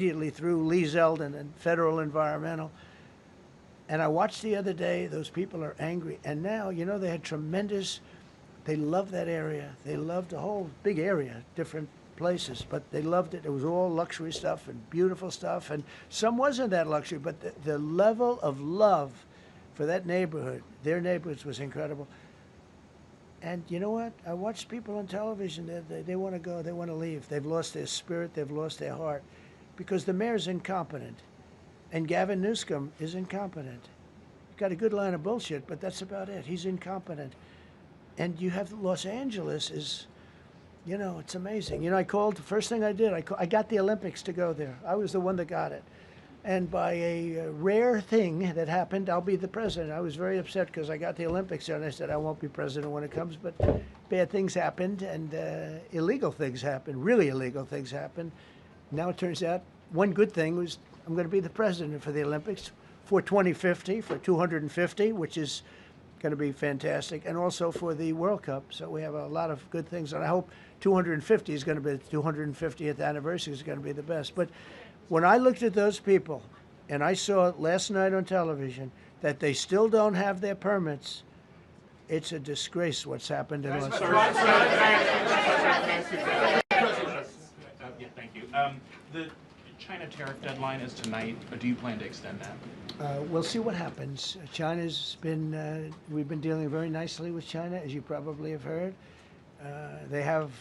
immediately through Lee Zeldin and Federal Environmental. And I watched the other day, those people are angry. And now, they had tremendous, they loved that area. They loved the whole big area, different places, but they loved it. It was all luxury stuff and beautiful stuff. And some wasn't that luxury, but the level of love for that neighborhood, their neighborhoods, was incredible. And you know what? I watched people on television, they want to go, they want to leave. They've lost their spirit, they've lost their heart, because the mayor's incompetent. And Gavin Newsom is incompetent. He's got a good line of bullshit, but that's about it. He's incompetent. And you have Los Angeles is, it's amazing. I called, the first thing I did, I got the Olympics to go there. I was the one that got it. And by a rare thing that happened, I'll be the president. I was very upset because I got the Olympics there, and I said I won't be president when it comes. But bad things happened, and illegal things happened, really illegal things happened. Now it turns out one good thing was I'm going to be the president for the Olympics for 2050, for 250, which is going to be fantastic, and also for the World Cup. So we have a lot of good things, and I hope 250 is going to be the 250th anniversary is going to be the best. But when I looked at those people, and I saw last night on television that they still don't have their permits, it's a disgrace what's happened in Los Angeles. Yeah, thank you. The China tariff deadline is tonight. Do you plan to extend that? We'll see what happens. China's been, we've been dealing very nicely with China, as you probably have heard. They have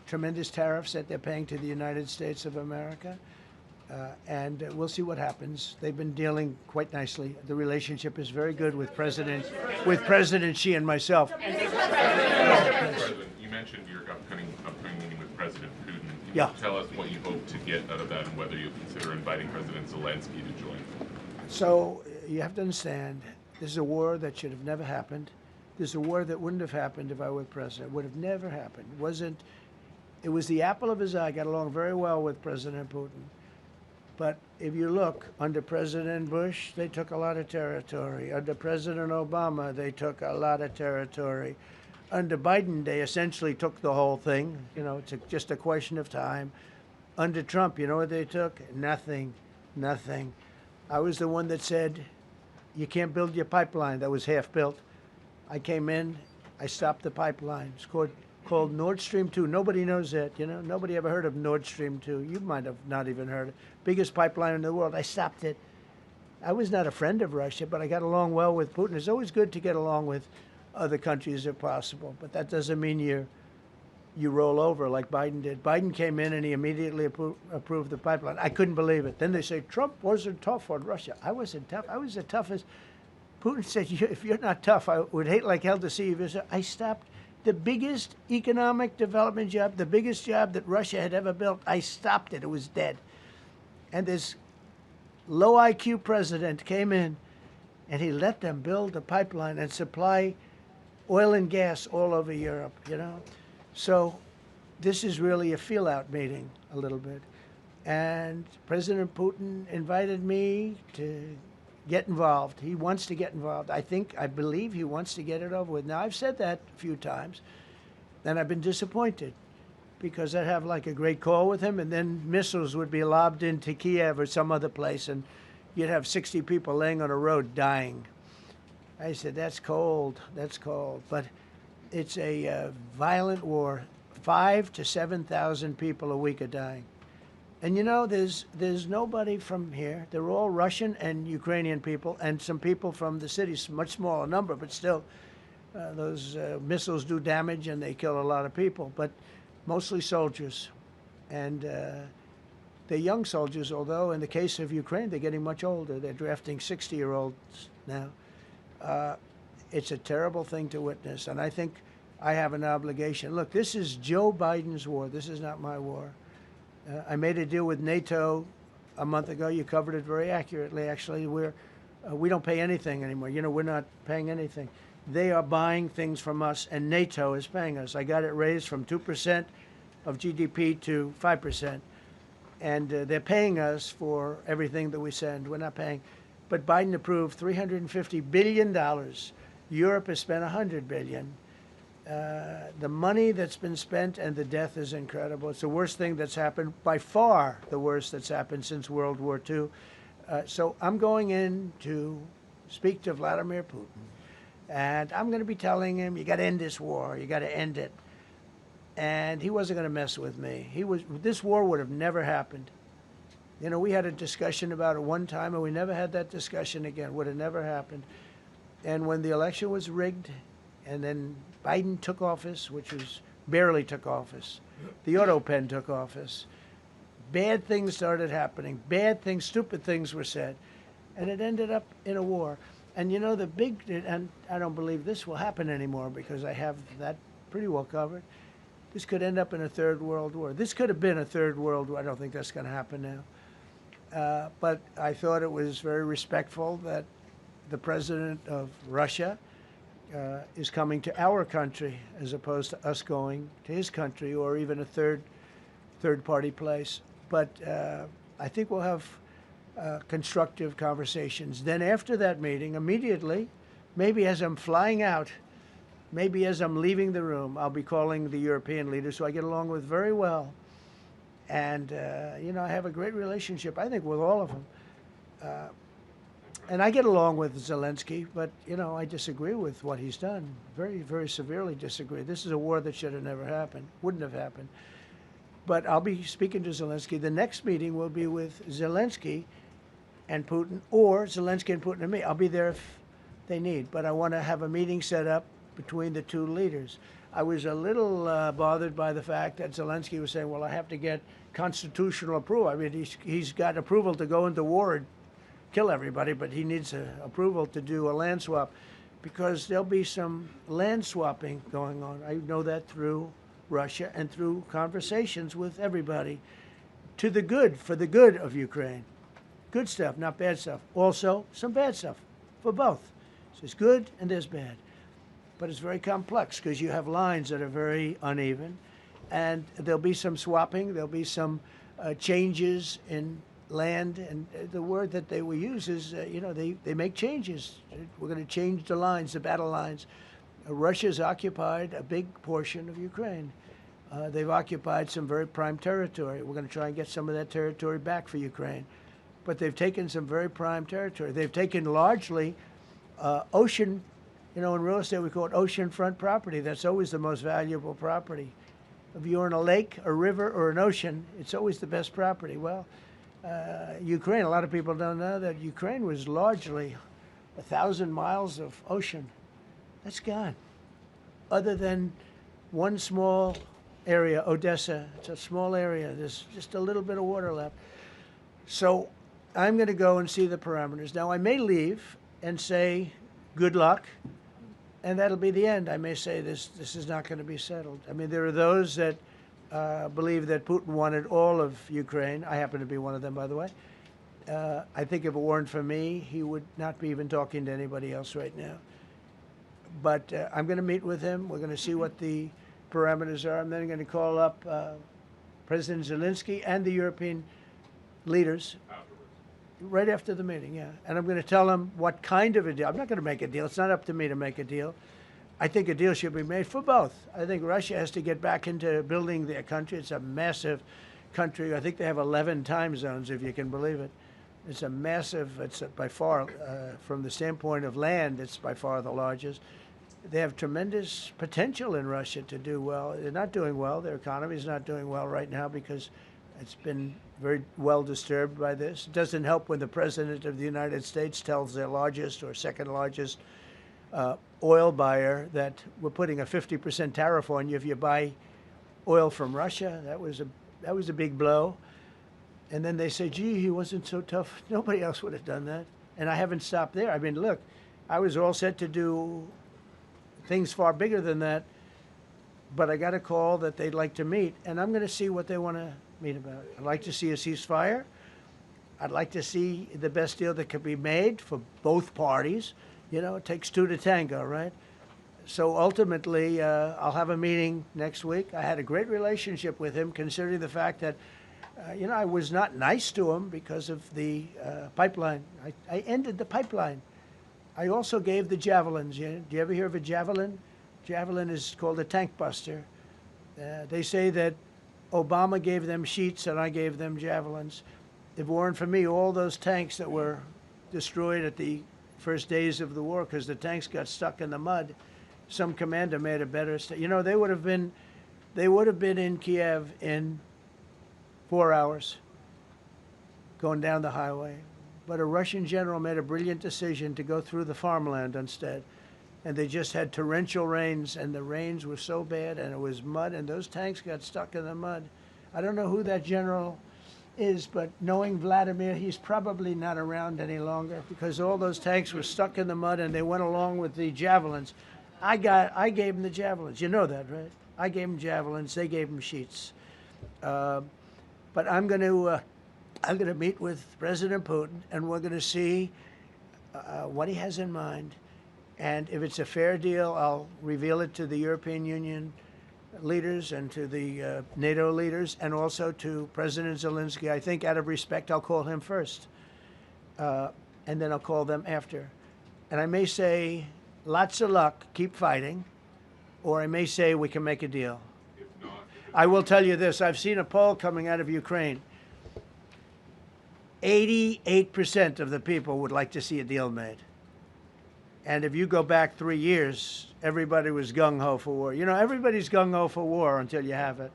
tremendous tariffs that they're paying to the United States of America. And we'll see what happens. They've been dealing quite nicely. The relationship is very good with President Xi and myself. President, you mentioned your upcoming meeting with President Putin. Can you tell us what you hope to get out of that and whether you'll consider inviting President Zelensky to join? So you have to understand, this is a war that should have never happened. This is a war that wouldn't have happened if I were president. It would have never happened. It was the apple of his eye. I got along very well with President Putin. But if you look, under President Bush, they took a lot of territory. Under President Obama, they took a lot of territory. Under Biden, they essentially took the whole thing. It's just a question of time. Under Trump, you know what they took? Nothing. Nothing. I was the one that said, you can't build your pipeline. That was half built. I came in, I stopped the pipeline. It's called Nord Stream 2. Nobody knows that, Nobody ever heard of Nord Stream 2. You might have not even heard it. Biggest pipeline in the world. I stopped it. I was not a friend of Russia, but I got along well with Putin. It's always good to get along with other countries if possible, but that doesn't mean you roll over like Biden did. Biden came in and he immediately approved the pipeline. I couldn't believe it. Then they say Trump wasn't tough on Russia. I wasn't tough. I was the toughest. Putin said, if you're not tough, I would hate like hell to see you. I stopped the biggest economic development job, the biggest job that Russia had ever built. I stopped it. It was dead. And this low IQ president came in and he let them build a pipeline and supply oil and gas all over Europe, So this is really a feel-out meeting a little bit. And President Putin invited me to get involved. He wants to get involved. I believe he wants to get it over with. Now, I've said that a few times, and I've been disappointed because I'd have like a great call with him, and then missiles would be lobbed into Kiev or some other place, and you'd have 60 people laying on a road dying. I said, that's cold, but it's a violent war. 5,000 to 7,000 people a week are dying. And there's nobody from here. They're all Russian and Ukrainian people, and some people from the cities, much smaller number, but still, those missiles do damage and they kill a lot of people, but mostly soldiers. And they're young soldiers, although in the case of Ukraine, they're getting much older. They're drafting 60-year-olds now. It's a terrible thing to witness, and I think I have an obligation. Look, this is Joe Biden's war. This is not my war. I made a deal with NATO a month ago. You covered it very accurately, actually. We don't pay anything anymore. We're not paying anything. They are buying things from us, and NATO is paying us. I got it raised from 2% of GDP to 5%. And they're paying us for everything that we send. We're not paying. But Biden approved $350 billion. Europe has spent $100 billion. The money that's been spent and the death is incredible. It's the worst thing that's happened, by far the worst that's happened since World War II. So I'm going in to speak to Vladimir Putin, and I'm going to be telling him, you got to end this war, you got to end it. And he wasn't going to mess with me. This war would have never happened. You know, we had a discussion about it one time, and we never had that discussion again. Would have never happened. And when the election was rigged, and then Biden took office, which was barely took office, the auto pen took office, bad things started happening. Bad things, stupid things were said, and it ended up in a war. And you know, and I don't believe this will happen anymore because I have that pretty well covered. This could end up in a third world war. This could have been a third world war. I don't think that's going to happen now. But I thought it was very respectful that the president of Russia is coming to our country as opposed to us going to his country or even a third party place. But I think we'll have constructive conversations. Then after that meeting, immediately, maybe as I'm flying out, maybe as I'm leaving the room, I'll be calling the European leaders who I get along with very well. And, you know, I have a great relationship, I think, with all of them. And I get along with Zelensky, but, you know, I disagree with what he's done. Very, very severely disagree. This is a war that should have never happened, wouldn't have happened. But I'll be speaking to Zelensky. The next meeting will be with Zelensky and Putin, or Zelensky and Putin and me. I'll be there if they need. But I want to have a meeting set up between the two leaders. I was a little bothered by the fact that Zelensky was saying, well, I have to get constitutional approval. I mean, he's got approval to go into war and kill everybody, but he needs approval to do a land swap because there'll be some land swapping going on. I know that through Russia and through conversations with everybody to the good, for the good of Ukraine. Good stuff, not bad stuff. Also, some bad stuff for both. So there's good and there's bad. But it's very complex because you have lines that are very uneven. And there'll be some swapping. There'll be some changes in land. And the word that they will use is, you know, they make changes. We're going to change the lines, the battle lines. Russia's occupied a big portion of Ukraine. They've occupied some very prime territory. We're going to try and get some of that territory back for Ukraine. But they've taken some very prime territory. They've taken largely ocean. You know, in real estate, we call it oceanfront property. That's always the most valuable property. If you're in a lake, a river, or an ocean, it's always the best property. Well, Ukraine, a lot of people don't know that Ukraine was largely 1,000 miles of ocean. That's gone. Other than one small area, Odessa, it's a small area. There's just a little bit of water left. So I'm going to go and see the parameters. Now, I may leave and say, good luck. And that'll be the end. I may say this is not going to be settled. I mean, there are those that believe that Putin wanted all of Ukraine. I happen to be one of them, by the way. I think if it weren't for me, he would not be even talking to anybody else right now. But I'm going to meet with him. We're going to see what the parameters are. I'm then going to call up President Zelensky and the European leaders. Right after the meeting, yeah. And I'm going to tell them what kind of a deal. I'm not going to make a deal. It's not up to me to make a deal. I think a deal should be made for both. I think Russia has to get back into building their country. It's a massive country. I think they have 11 time zones, if you can believe it. It's a massive, it's by far, from the standpoint of land, it's by far the largest. They have tremendous potential in Russia to do well. They're not doing well. Their economy is not doing well right now because it's been very well disturbed by this. It doesn't help when the President of the United States tells their largest or second largest oil buyer that we're putting a 50% tariff on you if you buy oil from Russia. That was a big blow. And then they say, gee, he wasn't so tough. Nobody else would have done that. And I haven't stopped there. I mean, look, I was all set to do things far bigger than that, but I got a call that they'd like to meet, and I'm going to see what they want to meet about. I'd like to see a ceasefire. I'd like to see the best deal that could be made for both parties. You know, it takes two to tango, right? So ultimately, I'll have a meeting next week. I had a great relationship with him, considering the fact that, you know, I was not nice to him because of the pipeline. I ended the pipeline. I also gave the javelins. Do you ever hear of a javelin? Javelin is called a tank buster. They say that Obama gave them sheets and I gave them javelins. If it weren't for me, all those tanks that were destroyed at the first days of the war because the tanks got stuck in the mud, some commander made a better. You know, they would have been in Kiev in 4 hours, going down the highway. But a Russian general made a brilliant decision to go through the farmland instead. And they just had torrential rains, and the rains were so bad, and it was mud, and those tanks got stuck in the mud. I don't know who that general is, but knowing Vladimir, he's probably not around any longer because all those tanks were stuck in the mud, and they went along with the javelins. I gave them the javelins. You know that, right? I gave them javelins. They gave them sheets. But I'm going to meet with President Putin, and we're going to see what he has in mind. And if it's a fair deal, I'll reveal it to the European Union leaders and to the NATO leaders and also to President Zelensky. I think out of respect, I'll call him first. And then I'll call them after. And I may say, lots of luck, keep fighting. Or I may say, we can make a deal. If not, I will tell you this. I've seen a poll coming out of Ukraine. 88% of the people would like to see a deal made. And if you go back 3 years, everybody was gung-ho for war. You know, everybody's gung-ho for war until you have it.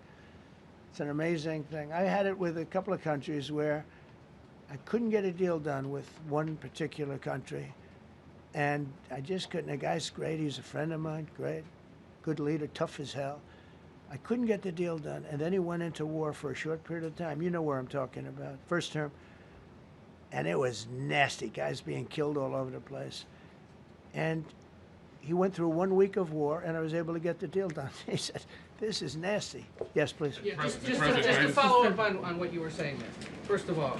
It's an amazing thing. I had it with a couple of countries where I couldn't get a deal done with one particular country. And I just couldn't. The guy's great. He's a friend of mine. Great. Good leader. Tough as hell. I couldn't get the deal done. And then he went into war for a short period of time. You know where I'm talking about. First term. And it was nasty. Guys being killed all over the place. And he went through 1 week of war, and I was able to get the deal done. He said, this is nasty. Yes, please. Yeah, just to follow up on what you were saying there. First of all,